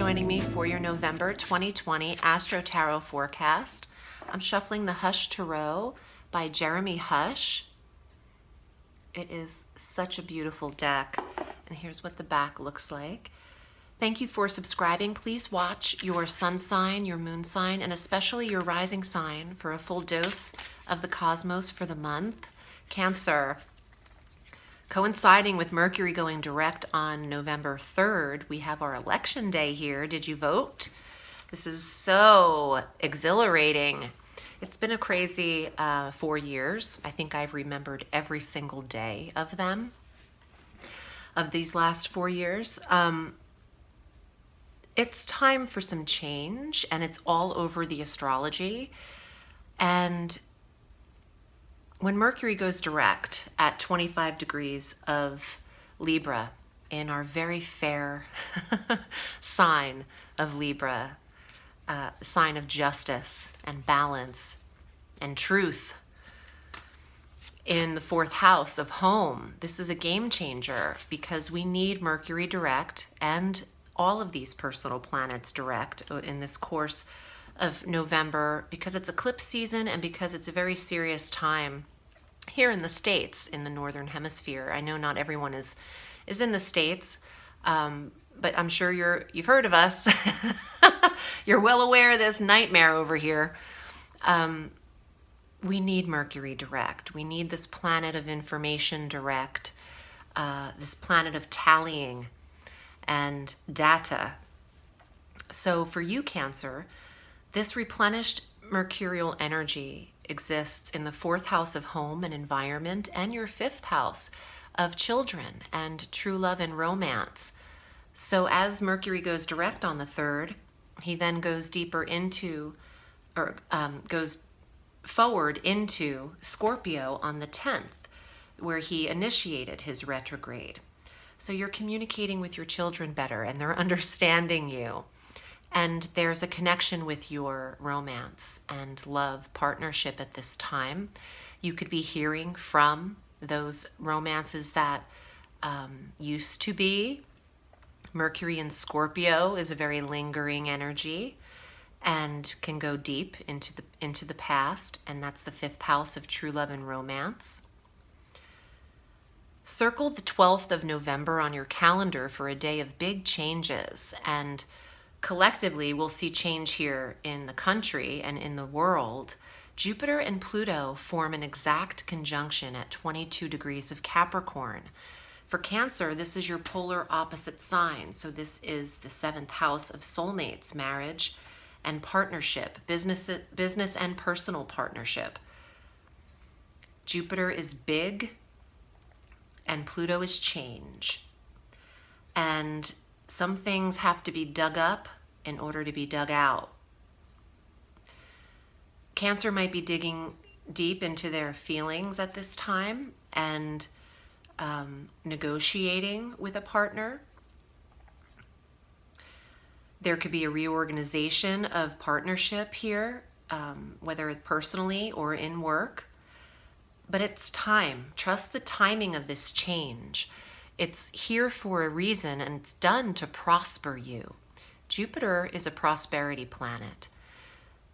joining me for your November 2020 Astro Tarot Forecast. I'm shuffling the Hush Tarot by Jeremy Hush. It is such a beautiful deck, and here's what the back looks like. Thank you for subscribing. Please watch your sun sign, your moon sign, and especially your rising sign for a full dose of the cosmos for the month. Cancer. Coinciding with Mercury going direct on November 3rd, we have our election day here. Did you vote? This is so exhilarating. It's been a crazy 4 years. I think I've remembered every single day of them, of these last 4 years. It's time for some change, and it's all over the astrology. And when Mercury goes direct at 25 degrees of Libra in our very fair sign of Libra, sign of justice and balance and truth, in the fourth house of home, this is a game changer because we need Mercury direct and all of these personal planets direct in this course of November, because it's eclipse season and because it's a very serious time here in the States, in the Northern Hemisphere. I know not everyone is in the States, but I'm sure you've heard of us. You're well aware of this nightmare over here. We need Mercury direct. We need this planet of information direct, this planet of tallying and data. So for you, Cancer, this replenished mercurial energy exists in the fourth house of home and environment and your fifth house of children and true love and romance. So as Mercury goes direct on the 3rd, he then goes deeper into, or goes forward into Scorpio on the 10th, where he initiated his retrograde. So you're communicating with your children better and they're understanding you. And there's a connection with your romance and love partnership at this time. You could be hearing from those romances that used to be. Mercury in Scorpio is a very lingering energy and can go deep into the past, and that's the 5th house of true love and romance. Circle the 12th of November on your calendar for a day of big changes, and collectively we'll see change here in the country and in the world. Jupiter and Pluto form an exact conjunction at 22 degrees of Capricorn. For Cancer, this is your polar opposite sign. So this is the 7th house of soulmates, marriage and partnership, business and personal partnership. Jupiter is big and Pluto is change. And some things have to be dug up in order to be dug out. Cancer might be digging deep into their feelings at this time and negotiating with a partner. There could be a reorganization of partnership here, whether it's personally or in work. But it's time. Trust the timing of this change. It's here for a reason, and it's done to prosper you. Jupiter is a prosperity planet.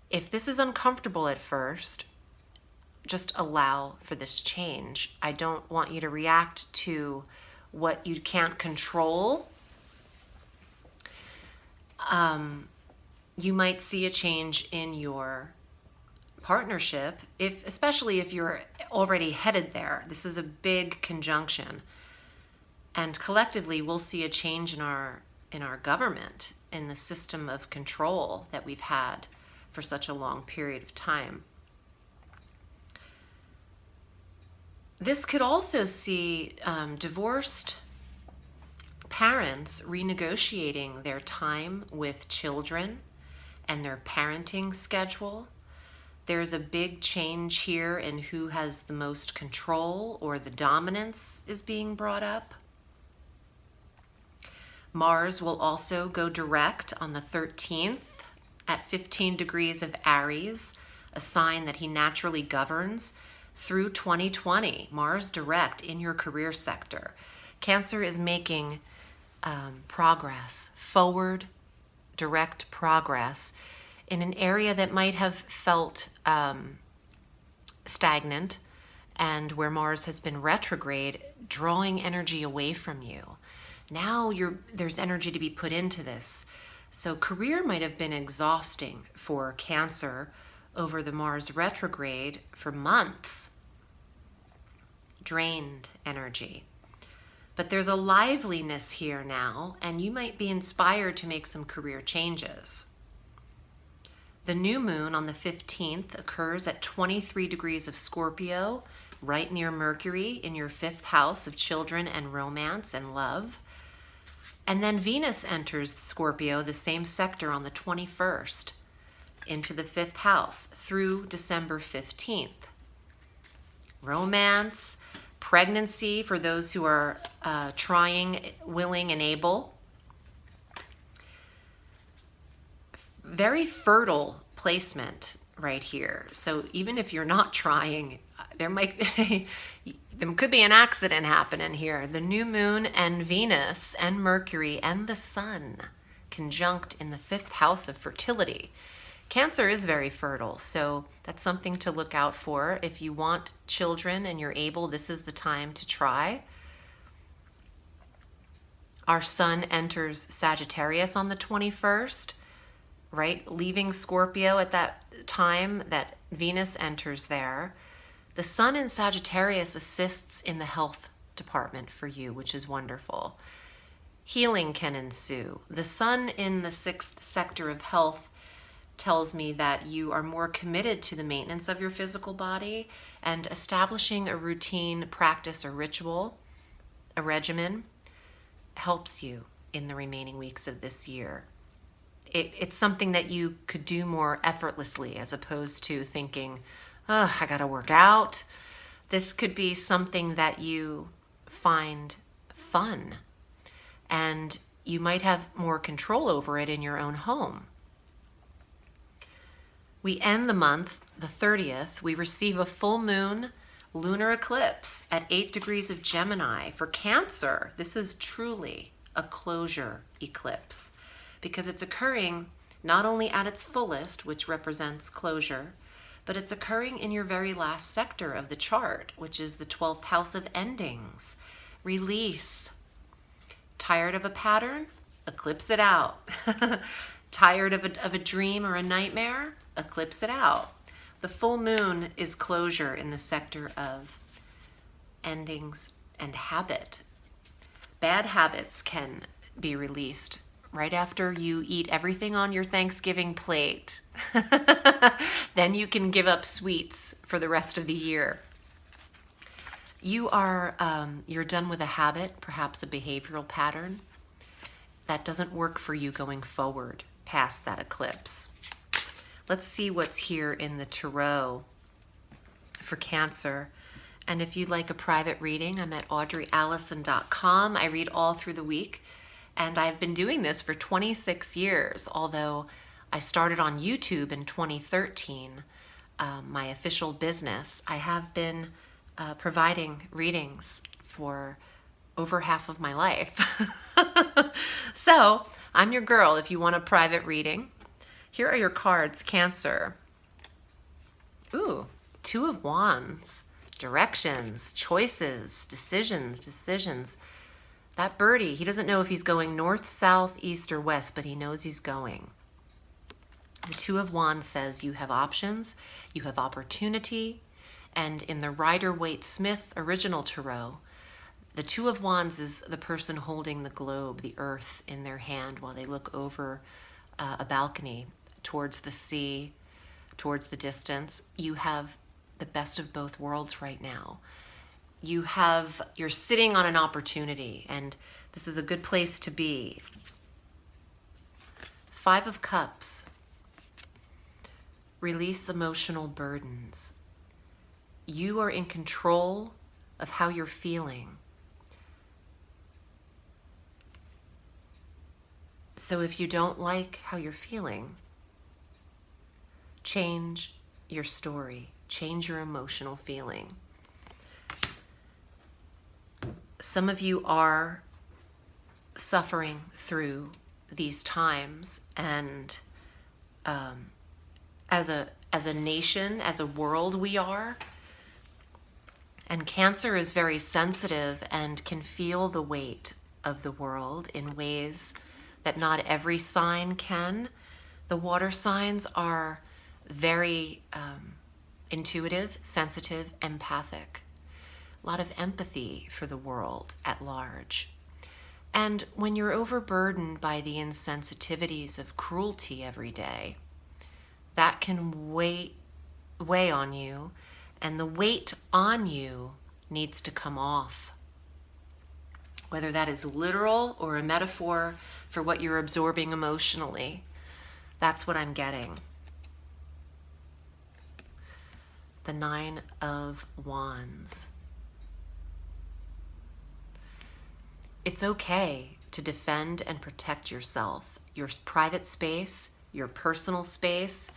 If this is uncomfortable at first, just allow for this change. I don't want you to react to what you can't control. You might see a change in your partnership, especially if you're already headed there. This is a big conjunction. And collectively, we'll see a change in our government, in the system of control that we've had for such a long period of time. This could also see divorced parents renegotiating their time with children and their parenting schedule. There's a big change here in who has the most control, or the dominance is being brought up. Mars will also go direct on the 13th at 15 degrees of Aries, a sign that he naturally governs through 2020. Mars direct in your career sector. Cancer is making progress forward direct progress in an area that might have felt stagnant, and where Mars has been retrograde, drawing energy away from you. Now there's energy to be put into this. So career might have been exhausting for Cancer over the Mars retrograde for months. Drained energy. But there's a liveliness here now, and you might be inspired to make some career changes. The new moon on the 15th occurs at 23 degrees of Scorpio, right near Mercury in your 5th house of children and romance and love. And then Venus enters Scorpio, the same sector, on the 21st into the 5th house through December 15th. Romance, pregnancy for those who are trying, willing, and able. Very fertile placement right here. So even if you're not trying, there could be an accident happening here. The new moon and Venus and Mercury and the sun conjunct in the 5th house of fertility. Cancer is very fertile, so that's something to look out for. If you want children and you're able, this is the time to try. Our sun enters Sagittarius on the 21st, right? Leaving Scorpio at that time that Venus enters there. The sun in Sagittarius assists in the health department for you, which is wonderful. Healing can ensue. The sun in the 6th sector of health tells me that you are more committed to the maintenance of your physical body, and establishing a routine, practice, or ritual, a regimen, helps you in the remaining weeks of this year. It's something that you could do more effortlessly, as opposed to thinking, oh, I gotta work out. This could be something that you find fun, and you might have more control over it in your own home. We end the month, the 30th, we receive a full moon lunar eclipse at 8 degrees of Gemini. For Cancer, this is truly a closure eclipse, because it's occurring not only at its fullest, which represents closure, but it's occurring in your very last sector of the chart, which is the 12th house of endings, release. Tired of a pattern? Eclipse it out. Tired of a dream or a nightmare? Eclipse it out. The full moon is closure in the sector of endings and habit. Bad habits can be released right after you eat everything on your Thanksgiving plate. Then you can give up sweets for the rest of the year. You're done with a habit, perhaps a behavioral pattern that doesn't work for you going forward past that eclipse. Let's see what's here in the tarot for Cancer. And if you'd like a private reading, I'm at audreyalison.com. I read all through the week, and I've been doing this for 26 years, although I started on YouTube in 2013, my official business. I have been providing readings for over half of my life. So I'm your girl if you want a private reading. Here are your cards, Cancer. Ooh, 2 of Wands. Directions, choices, decisions. That birdie, he doesn't know if he's going north, south, east, or west, but he knows he's going. The 2 of Wands says you have options, you have opportunity, and in the Rider-Waite-Smith original tarot, the 2 of Wands is the person holding the globe, the earth, in their hand while they look over a balcony towards the sea, towards the distance. You have the best of both worlds right now. You're sitting on an opportunity, and this is a good place to be. 5 of Cups. Release emotional burdens. You are in control of how you're feeling. So if you don't like how you're feeling, change your story, change your emotional feeling. Some of you are suffering through these times, and as a nation, as a world, we are. And Cancer is very sensitive and can feel the weight of the world in ways that not every sign can. The water signs are very intuitive, sensitive, empathic. A lot of empathy for the world at large. And when you're overburdened by the insensitivities of cruelty every day, that can weigh on you, and the weight on you needs to come off. Whether that is literal or a metaphor for what you're absorbing emotionally, that's what I'm getting. The 9 of Wands. It's okay to defend and protect yourself, your private space, your personal space,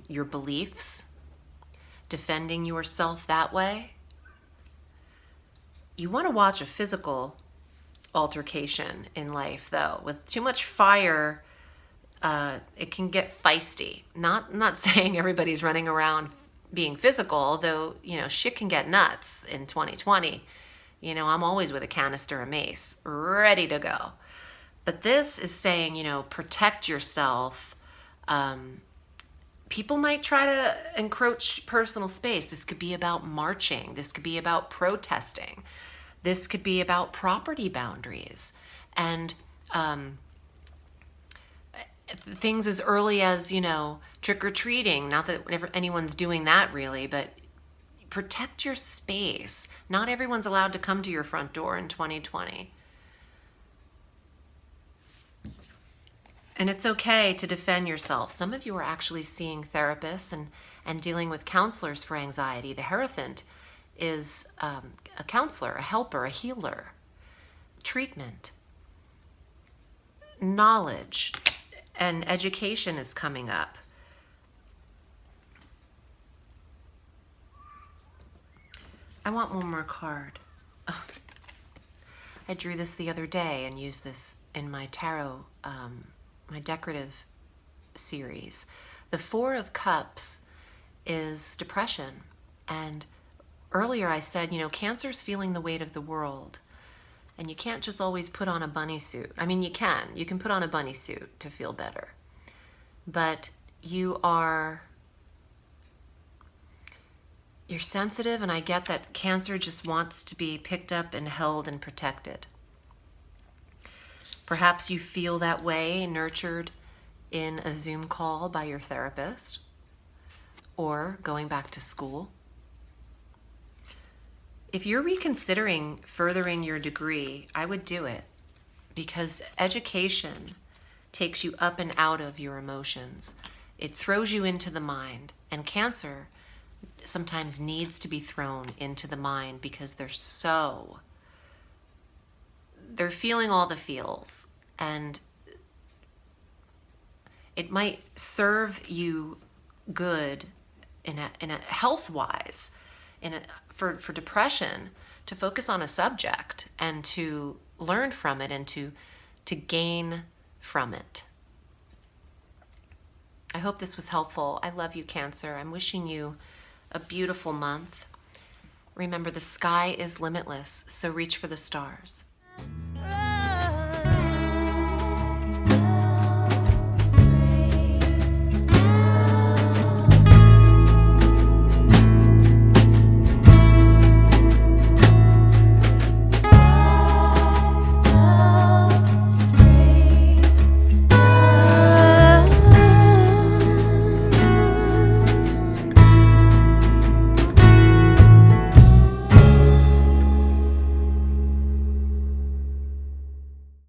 your beliefs, defending yourself that way. You want to watch a physical altercation in life, though. With too much fire, it can get feisty. Not saying everybody's running around being physical, although, shit can get nuts in 2020. I'm always with a canister of mace, ready to go. But this is saying, protect yourself. People might try to encroach personal space. This could be about marching. This could be about protesting. This could be about property boundaries. And things as early as, trick-or-treating. Not that anyone's doing that really, but protect your space. Not everyone's allowed to come to your front door in 2020. And it's okay to defend yourself. Some of you are actually seeing therapists and dealing with counselors for anxiety. The Hierophant is a counselor, a helper, a healer. Treatment. Knowledge and education is coming up. I want one more card. Oh, I drew this the other day and used this in my tarot, my decorative series. The 4 of Cups is depression. And earlier I said, Cancer's feeling the weight of the world. And you can't just always put on a bunny suit. I mean, you can put on a bunny suit to feel better. But you're sensitive, and I get that Cancer just wants to be picked up and held and protected. Perhaps you feel that way, nurtured in a Zoom call by your therapist, or going back to school. If you're reconsidering furthering your degree, I would do it, because education takes you up and out of your emotions. It throws you into the mind, and Cancer sometimes needs to be thrown into the mind because they're feeling all the feels, and it might serve you good in a health-wise, for depression, to focus on a subject and to learn from it and to gain from it. I hope this was helpful. I love you, Cancer. I'm wishing you a beautiful month. Remember, the sky is limitless, so reach for the stars.